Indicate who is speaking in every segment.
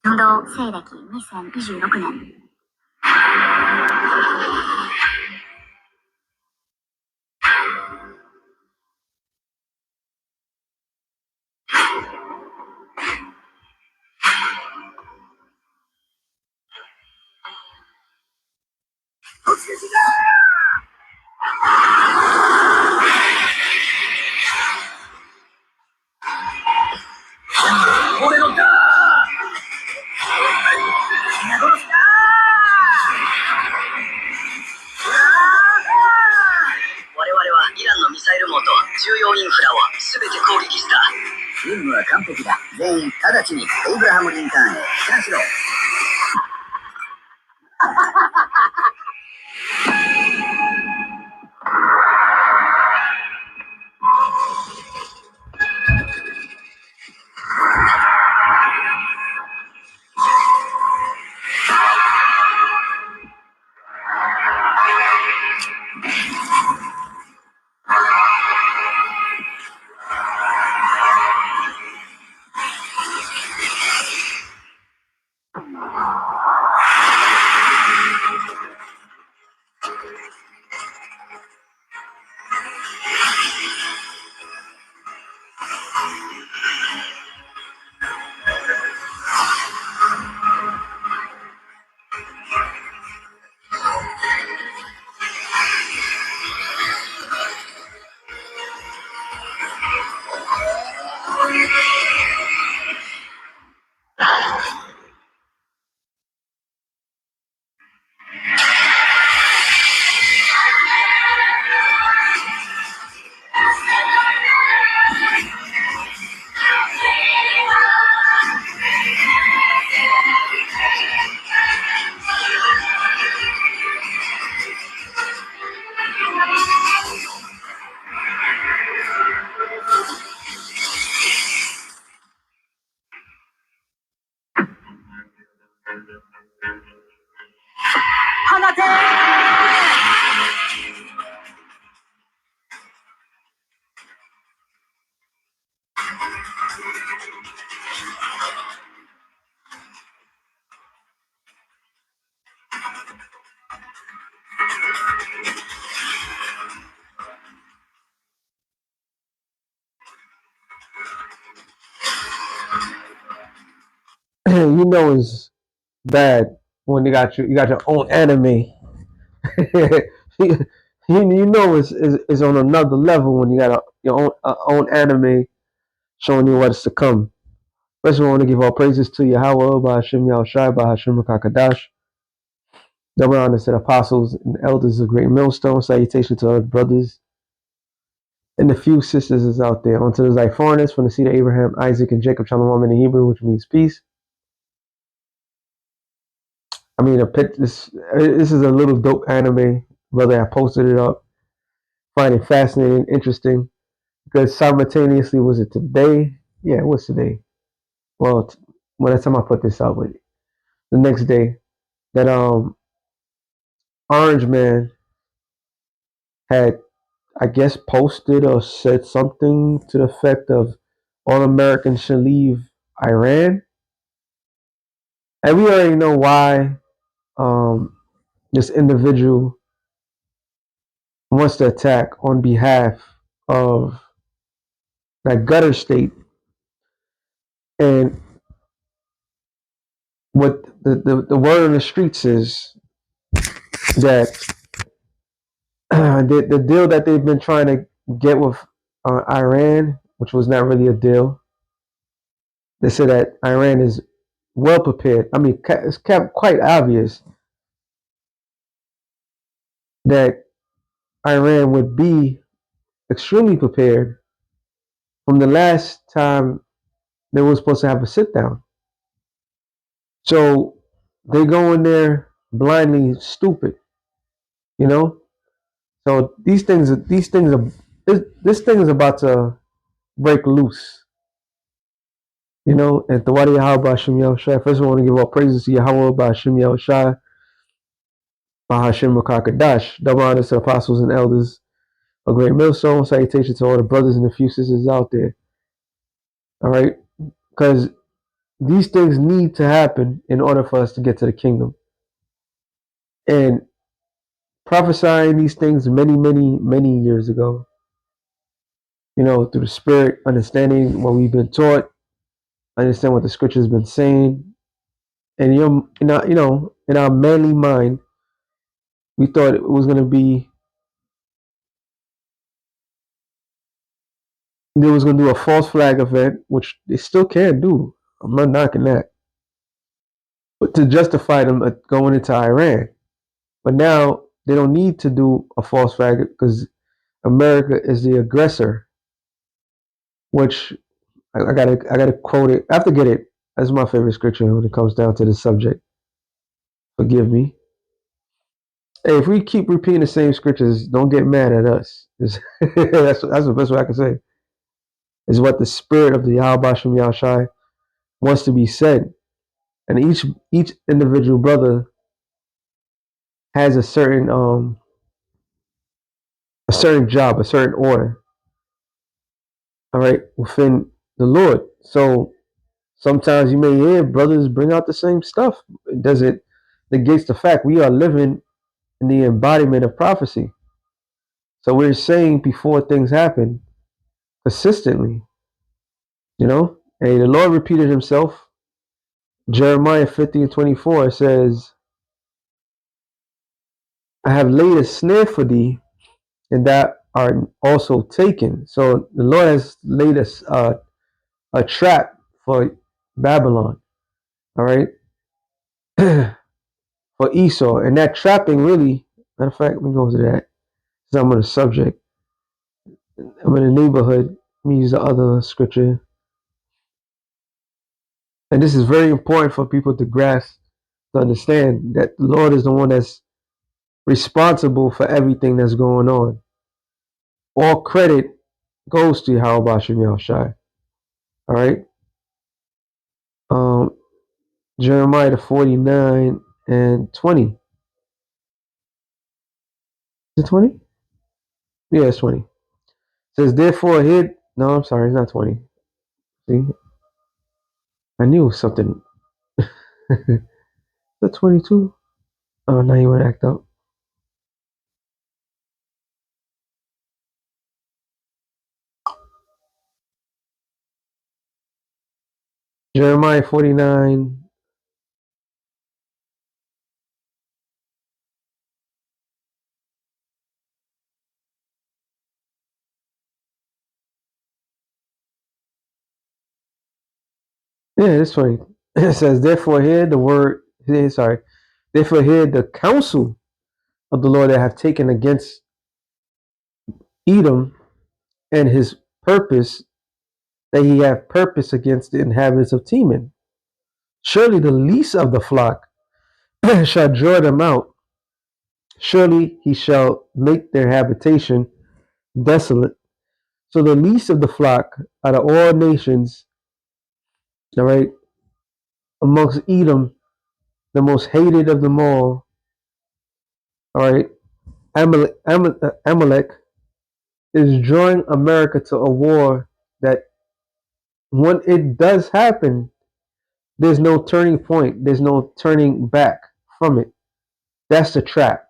Speaker 1: 運動西暦2026年。俺のだ皆殺しだ我々はイランのミサイル網と重要インフラを全て攻撃した。任務は完璧だ。全員直ちにエイブラハム・リンカーンへ帰還しろ。放て
Speaker 2: You know it's bad when you got your own anime. you know it's on another level when you got your own anime showing you what's to come. First, we want to give all praises to Yahweh, by Hashem Yahushai, by Hashem Kakadash. Double honors to the apostles and elders of Great Millstone. Salutation to our brothers and the few sisters is out there. Onto the Zyphornis from the seed of Abraham, Isaac, and Jacob, Shalom in the Hebrew, which means peace. I mean, this is a little dope anime. Brother, I posted it up. Find it fascinating, interesting. Because simultaneously, was it today? Yeah, it was today. Well, by the time I put this out, but the next day, that Orange Man had, I guess, posted or said something to the effect of all Americans should leave Iran. And we already know why this individual wants to attack on behalf of that gutter state. And what the word on the streets is that the deal that they've been trying to get with Iran, which was not really a deal, they said that Iran is well prepared. I mean, it's quite obvious that Iran would be extremely prepared from the last time they were supposed to have a sit down. So they go in there blindly stupid, you know. So this thing is about to break loose, you know. And Tawadi Yahweh Hashem Yahushai. First, I want to give all praises to Yahweh Hashem Yahushai, Hashem Makakadash. Double honors to apostles and elders, a great millstone. Salutation to all the brothers and the few sisters out there. All right, because these things need to happen in order for us to get to the kingdom. And prophesying these things many years ago, through the Spirit, understanding what we've been taught, understand what the Scripture's been saying, and in our manly mind, we thought it was going to be, they was going to do a false flag event, which they still can do. I'm not knocking that, but to justify them going into Iran. But now they don't need to do a false flag because America is the aggressor, which I gotta quote it. I have to get it. That's my favorite scripture when it comes down to this subject. Forgive me. Hey, if we keep repeating the same scriptures, don't get mad at us. That's the best way I can say. Is what the spirit of the Yahabashim Yahshai wants to be said, and each individual brother has a certain job, a certain order. All right, within the Lord. So sometimes you may hear brothers bring out the same stuff. Does it negates the fact we are living in the embodiment of prophecy? So we're saying before things happen consistently, And the Lord repeated himself. Jeremiah 50:24 says, I have laid a snare for thee, and that are also taken. So the Lord has laid a trap for Babylon, all right, for Esau. And that trapping really, matter of fact, let me go to that. So I'm on the subject. I'm in the neighborhood. Let me use the other scripture. And this is very important for people to grasp, to understand that the Lord is the one that's responsible for everything that's going on. All credit goes to Yahweh Shem Yahushai. All right. Um, Jeremiah 49:20. Is it 20? Yeah, it's 20. It says, therefore hid. No, I'm sorry, it's not 20. See? I knew something. The 22? Oh, now you want to act up. Jeremiah 49. Yeah, it's 20. It says, therefore hear the word. Sorry. Therefore hear the counsel of the Lord that have taken against Edom, and his purpose that he have purpose against the inhabitants of Teman. Surely the least of the flock shall draw them out. Surely he shall make their habitation desolate. So the least of the flock out of all nations, all right, amongst Edom, the most hated of them all right, Amalek is drawing America to a war that when it does happen, there's no turning point. There's no turning back from it. That's the trap.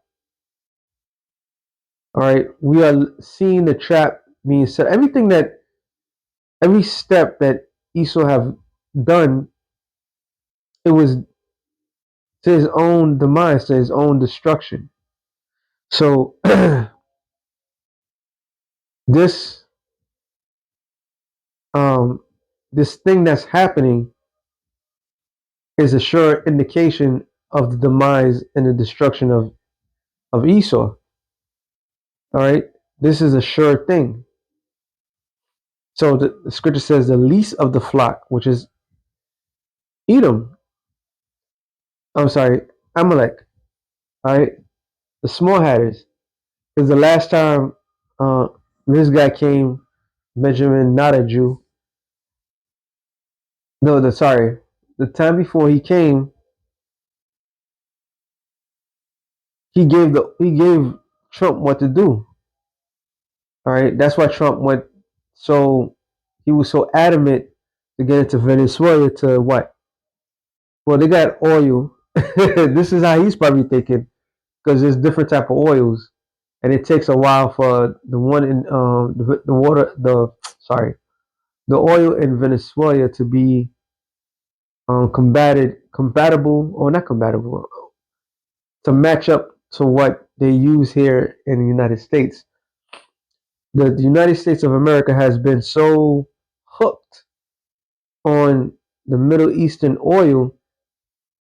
Speaker 2: All right. We are seeing the trap being set. Every step that Esau have done, it was to his own demise, to his own destruction. So this this thing that's happening is a sure indication of the demise and the destruction of Esau. All right. This is a sure thing. So the scripture says the least of the flock, which is Edom. I'm sorry, Amalek. All right. The small hatters. Because the last time this guy came, Benjamin, not a Jew. No, the time before he came, he gave Trump what to do. All right, that's why Trump went he was so adamant to get into Venezuela to what? Well, they got oil. This is how he's probably thinking because there's different type of oils, and it takes a while for the one in the water the sorry the oil in Venezuela to be compatible or not compatible to match up to what they use here in the United States. The United States of America has been so hooked on the Middle Eastern oil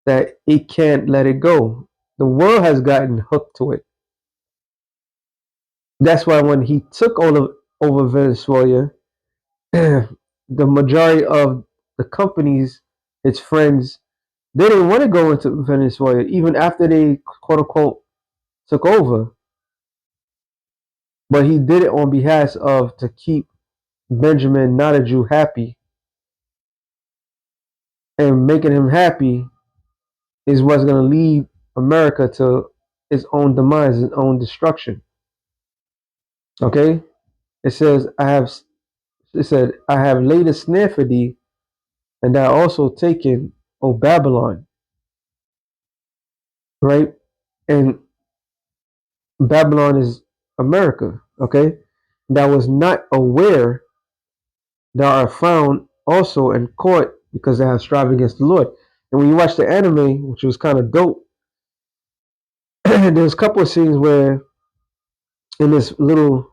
Speaker 2: that it can't let it go. The world has gotten hooked to it. That's why when he took over Venezuela, the majority of the companies, his friends, they didn't want to go into Venezuela even after they quote unquote took over. But he did it on behalf of to keep Benjamin Notaju happy, and making him happy is what's going to lead America to its own demise, its own destruction. Okay, it says I have. It said I have laid a snare for thee, and thou also taken, O Babylon. Right, and Babylon is America. Okay, that was not aware that are found also in court because they have strive against the Lord. And when you watch the anime, which was kind of dope, there's a couple of scenes where in this little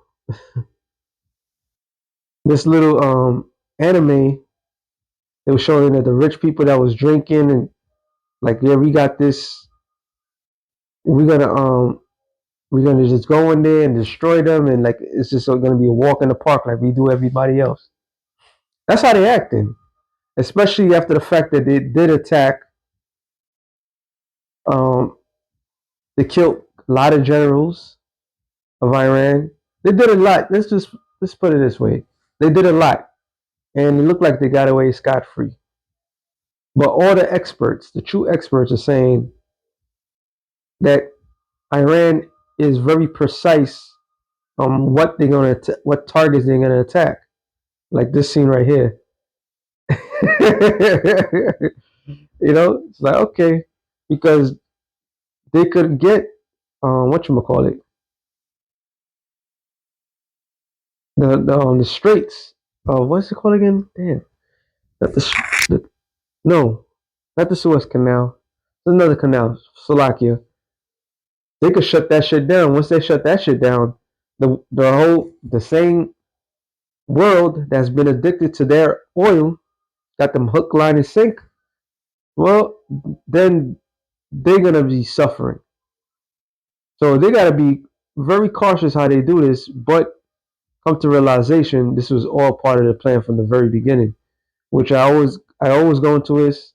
Speaker 2: anime, they were showing that the rich people that was drinking and like, yeah, we got this, we're gonna we're gonna just go in there and destroy them, and like it's just gonna be a walk in the park like we do everybody else. That's how they acting, especially after the fact that they did attack. Um, they killed a lot of generals of Iran. They did a lot. Let's put it this way: they did a lot, and it looked like they got away scot free. But all the experts, the true experts, are saying that Iran is very precise on what they're gonna, what targets they're gonna attack. Like this scene right here. It's like okay, because they could get what you call it, the straits. What's it called again? Damn, not the no, not the Suez Canal. There's another canal, Slovakia. They could shut that shit down. Once they shut that shit down, the same world that's been addicted to their oil, got them hook, line, and sink. Well, then they're gonna be suffering. So they gotta be very cautious how they do this, but come to realization this was all part of the plan from the very beginning. Which I always go into is,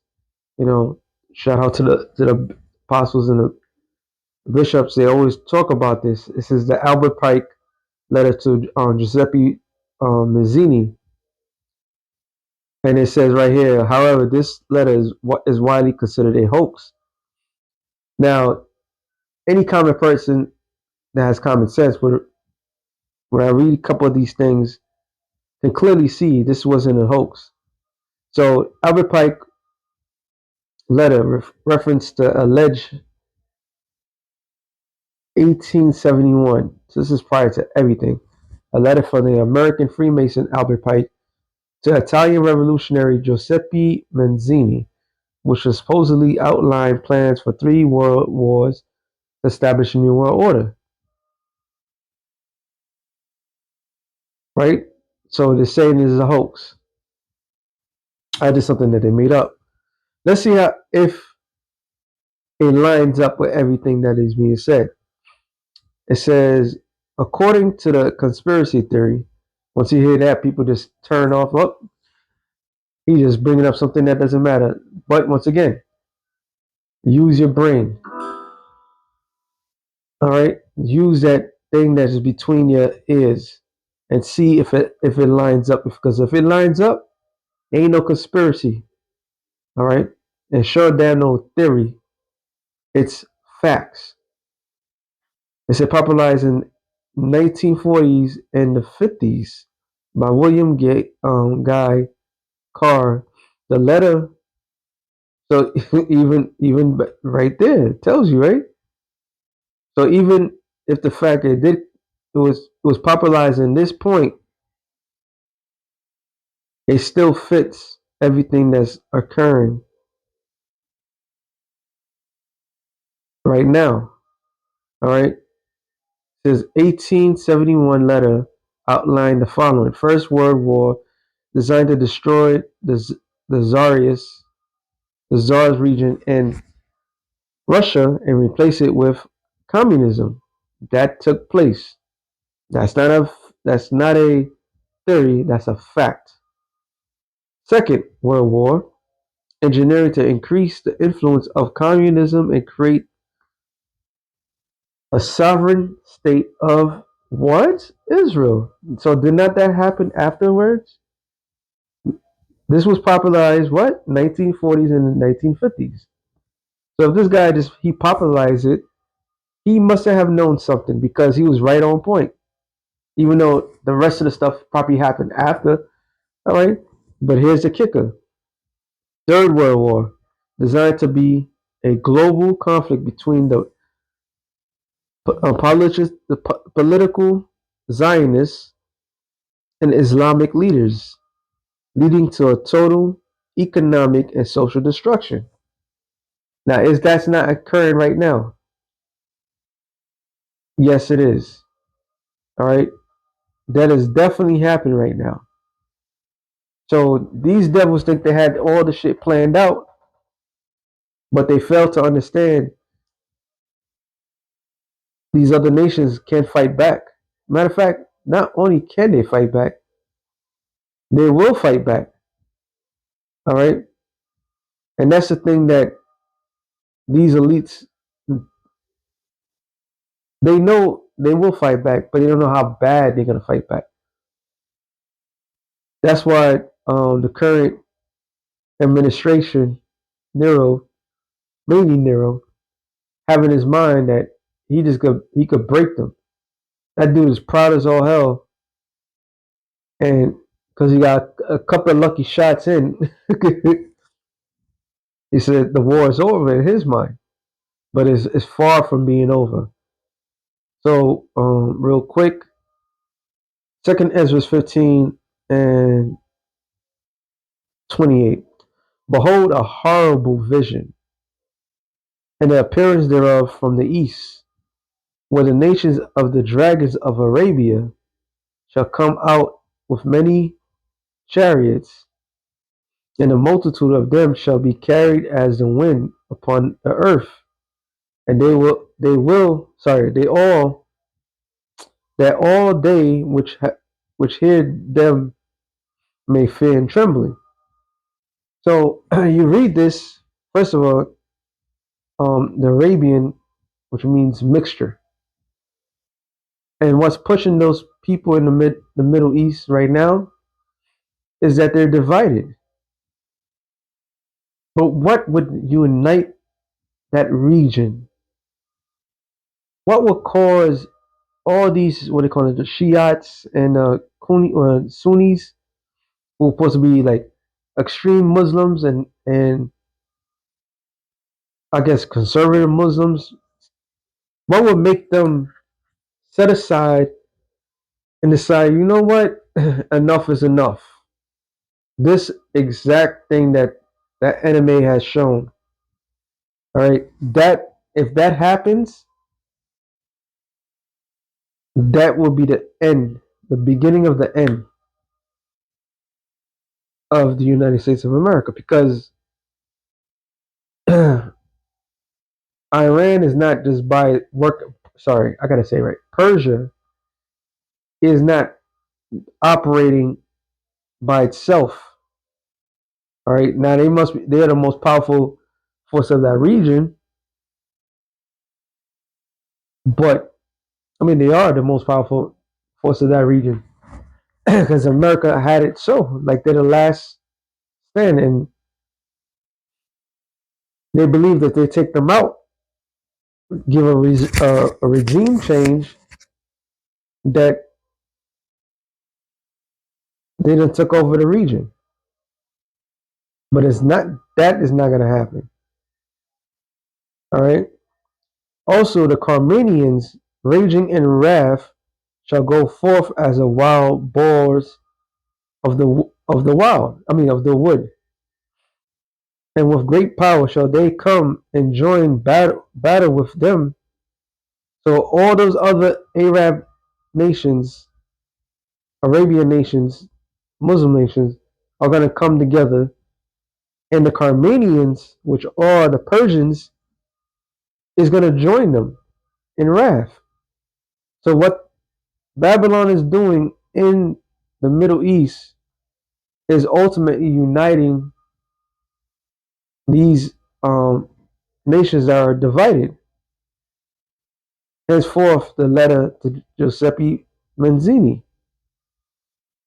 Speaker 2: you know, shout out to the apostles and the bishops. They always talk about this. This is the Albert Pike letter to Giuseppe Mazzini, and it says right here. However, this letter is what is widely considered a hoax. Now, any common person that has common sense would, when I read a couple of these things, can clearly see this wasn't a hoax. So Albert Pike letter referenced the alleged 1871. So this is prior to everything. A letter from the American Freemason Albert Pike to Italian revolutionary Giuseppe Mazzini, which supposedly outlined plans for 3 world wars to establish a new world order. Right? So they're saying this is a hoax. I did something that they made up. Let's see how if it lines up with everything that is being said. It says, according to the conspiracy theory, once you hear that, people just turn off. Oh, he's just bringing up something that doesn't matter. But once again, use your brain. All right, use that thing that is between your ears and see if it lines up. Because if it lines up, ain't no conspiracy. All right, and sure damn no theory. It's facts. It's popularized in 1940s and the 50s by William Guy Carr. The letter So even right there, it tells you, right? So even if the fact that it was popularized in this point, it still fits everything that's occurring right now. All right. It says 1871 letter outlined the following: First World War, designed to destroy the Tsarist, the Tsar's region in Russia and replace it with communism. That took place. That's not a that's not a theory. That's a fact. Second World War, engineering to increase the influence of communism and create a sovereign state of what? Israel. So did not that happen afterwards? This was popularized what? 1940s and 1950s. So if this guy just he popularized it, he must have known something because he was right on point. Even though the rest of the stuff probably happened after. All right. But here's the kicker. Third World War, designed to be a global conflict between the political Zionists and Islamic leaders, leading to a total economic and social destruction. Now, is that's not occurring right now? Yes, it is. All right. That is definitely happening right now. So these devils think they had all the shit planned out, but they fail to understand these other nations can't fight back. Matter of fact, not only can they fight back, they will fight back. All right. And that's the thing that these elites, they know they will fight back, but they don't know how bad they're going to fight back. That's why the current administration, Nero, mainly Nero, having his mind that he could break them. That dude is proud as all hell, and because he got a couple of lucky shots in, he said the war is over in his mind, but it's far from being over. So, real quick, Second Ezra 15 and 28. Behold, a horrible vision, and the appearance thereof from the east, where the nations of the dragons of Arabia shall come out with many chariots, and a multitude of them shall be carried as the wind upon the earth, and they all that all they which hear them may fear and trembling. So you read this first of all, the Arabian, which means mixture, and what's pushing those people in the Middle East right now is that they're divided. But what would unite that region? What would cause all these what they call it, the Shiites and Sunnis, who are supposed to be like extreme Muslims and I guess conservative Muslims? What would make them set aside and decide, you know what, enough is enough? This exact thing that anime has shown. All right, that if that happens, that will be the end, the beginning of the end of the United States of America, because Iran is not just by work. Sorry, I gotta say right. Persia is not operating by itself. All right, now they're the most powerful force of that region, but I mean they are the most powerful force of that region because America had it so like they're the last stand, and they believe that they take them out, give a regime change, that they done took over the region. But it's not that is not gonna happen. All right. Also, the Carmanians, raging in wrath, shall go forth as a wild boars of the wild. I mean of the wood, and with great power shall they come and join battle with them. So all those other Arab nations, Arabian nations, Muslim nations are going to come together, and the Carmanians, which are the Persians, is going to join them in wrath. So what Babylon is doing in the Middle East is ultimately uniting these nations that are divided. Henceforth, the letter to Giuseppe Manzini.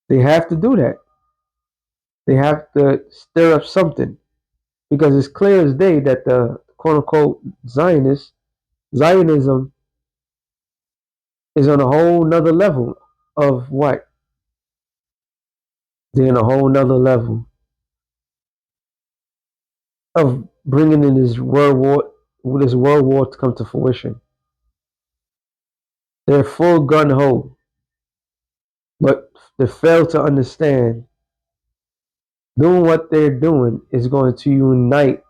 Speaker 2: They have to do that. They have to stir up something because it's clear as day that the quote unquote Zionism is on a whole nother level of what? They're on a whole nother level of bringing in this world war to come to fruition. They're full gun ho, but they fail to understand doing what they're doing is going to unite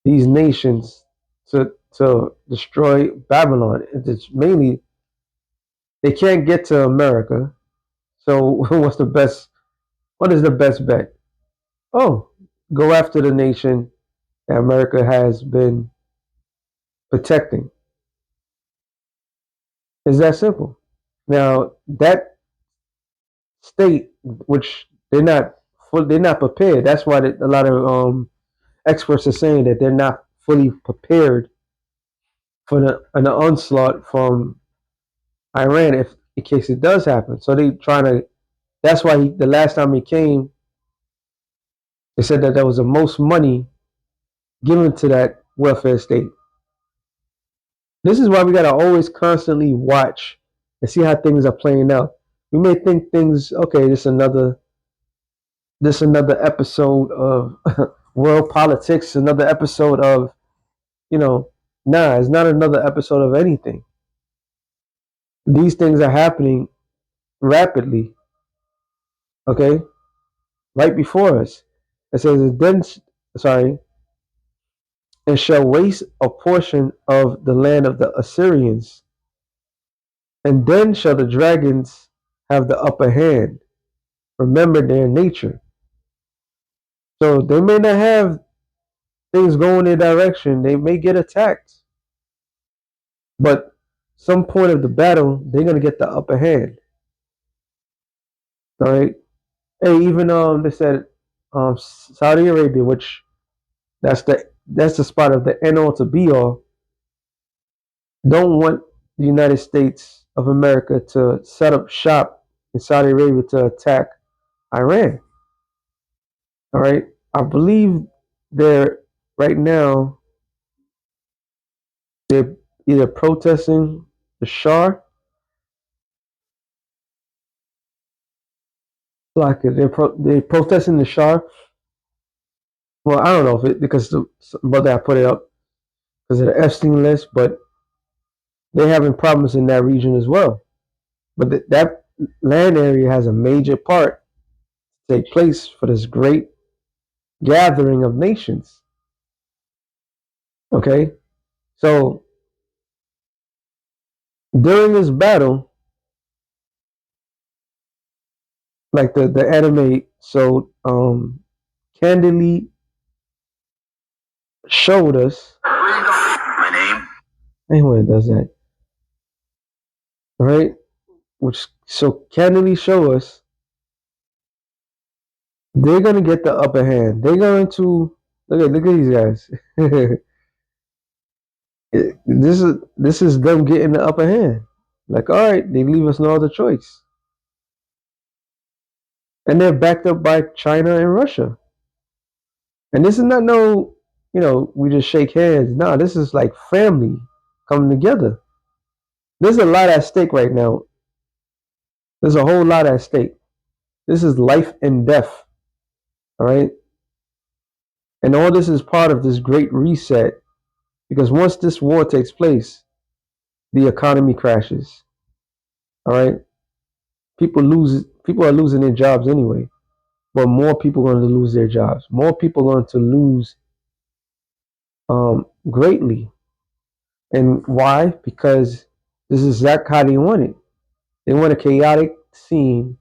Speaker 2: these nations to destroy Babylon. It's mainly they can't get to America. So what is the best bet? Oh, go after the nation that America has been protecting. It's that simple. Now that state, which they're not prepared. That's why a lot of experts are saying that they're not fully prepared for an onslaught from Iran if in case it does happen. So they trying to. That's why the last time he came, they said that there was the most money given to that welfare state. This is why we gotta always constantly watch and see how things are playing out. We may think things okay. This another episode of world politics. Another episode of you know. Nah, it's not another episode of anything. These things are happening rapidly. Okay, right before us. It says then. Sorry, and shall waste a portion of the land of the Assyrians, and then shall the dragons have the upper hand. Remember their nature. So they may not have things going their direction. They may get attacked, but some point of the battle, they're gonna get the upper hand. All right. Hey, even they said Saudi Arabia, which that's the spot of the end all to be all, don't want the United States of America to set up shop in Saudi Arabia to attack Iran. All right. I believe they're right now they're either protesting the Shah, like they're protesting the Shah. Well, I don't know if it because the brother I put it up because of the Epstein list, but they're having problems in that region as well. But that land area has a major part to take place for this great gathering of nations. Okay, so during this battle, like the anime so candidly showed us.
Speaker 1: My name?
Speaker 2: Anyone does that, right? Which so candidly show us they're gonna get the upper hand. They're going to look at these guys. This is them getting the upper hand. Like, all right, they leave us no other choice, and they're backed up by China and Russia. And this is not no, we just shake hands. No, this is like family coming together. There's a lot at stake right now. There's a whole lot at stake. This is life and death. All right. And all this is part of this great reset because once this war takes place, the economy crashes. All right. People are losing their jobs anyway, but more people are going to lose their jobs. More people are going to lose greatly. And why? Because this is exactly how they want it. They want a chaotic scene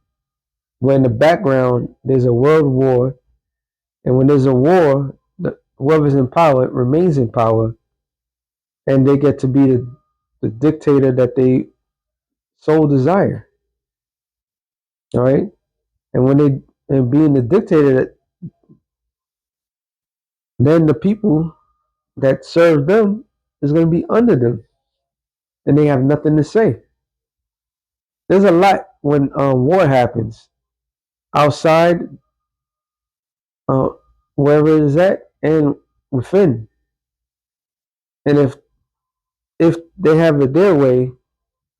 Speaker 2: where in the background there's a world war, and when there's a war, whoever's in power remains in power, and they get to be the dictator that they so desire. All right, and when they and being the dictator, then the people that serve them is going to be under them, and they have nothing to say. There's a lot when war happens outside, uh, wherever it is at, and within. And if they have it their way,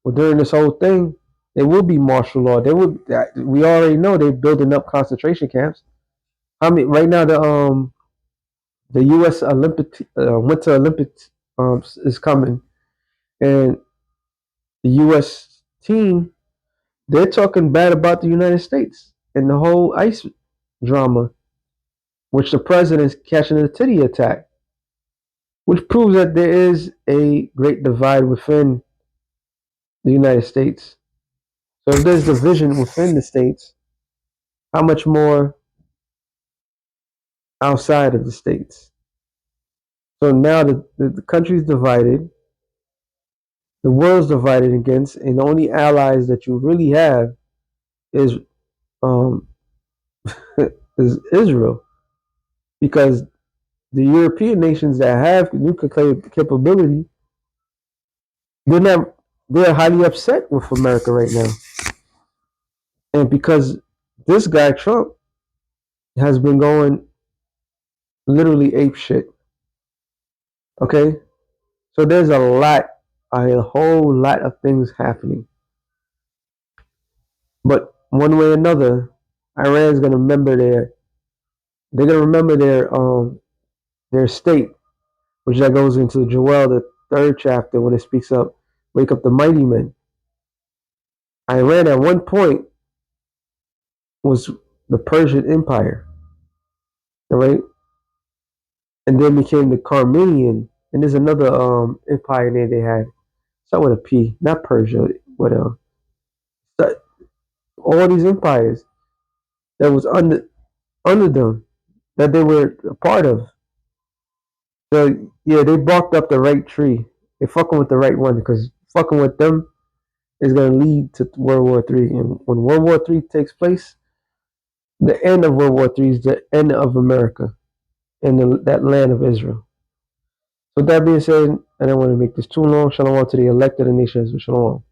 Speaker 2: well, during this whole thing, it will be martial law. They would. We already know they're building up concentration camps. I mean, right now the U.S. Olympic Winter Olympics is coming, and the U.S. team they're talking bad about the United States and the whole ICE drama, which the president's catching a titty attack, which proves that there is a great divide within the United States. So if there's division within the states, how much more outside of the states? So now the country's divided, the world's divided against, and the only allies that you really have is um, is Israel, because the European nations that have nuclear capability, they're not, they're highly upset with America right now, and because this guy Trump has been going literally ape shit. Okay, so there's a whole lot of things happening. But one way or another, Iran's gonna remember they're gonna remember their state, which that goes into Joel the third chapter when it speaks up, wake up the mighty men. Iran at one point was the Persian Empire, all right, and then became the Carmanian, and there's another empire there they had, start with a P, not Persia, but all these empires that was under them that they were a part of. So yeah, they barked up the right tree. They're fucking with the right one because fucking with them is going to lead to World War III. And when World War III takes place, the end of World War III is the end of America and that land of Israel. So with that being said, I don't want to make this too long. Shalom to the elect of the nations. Shalom.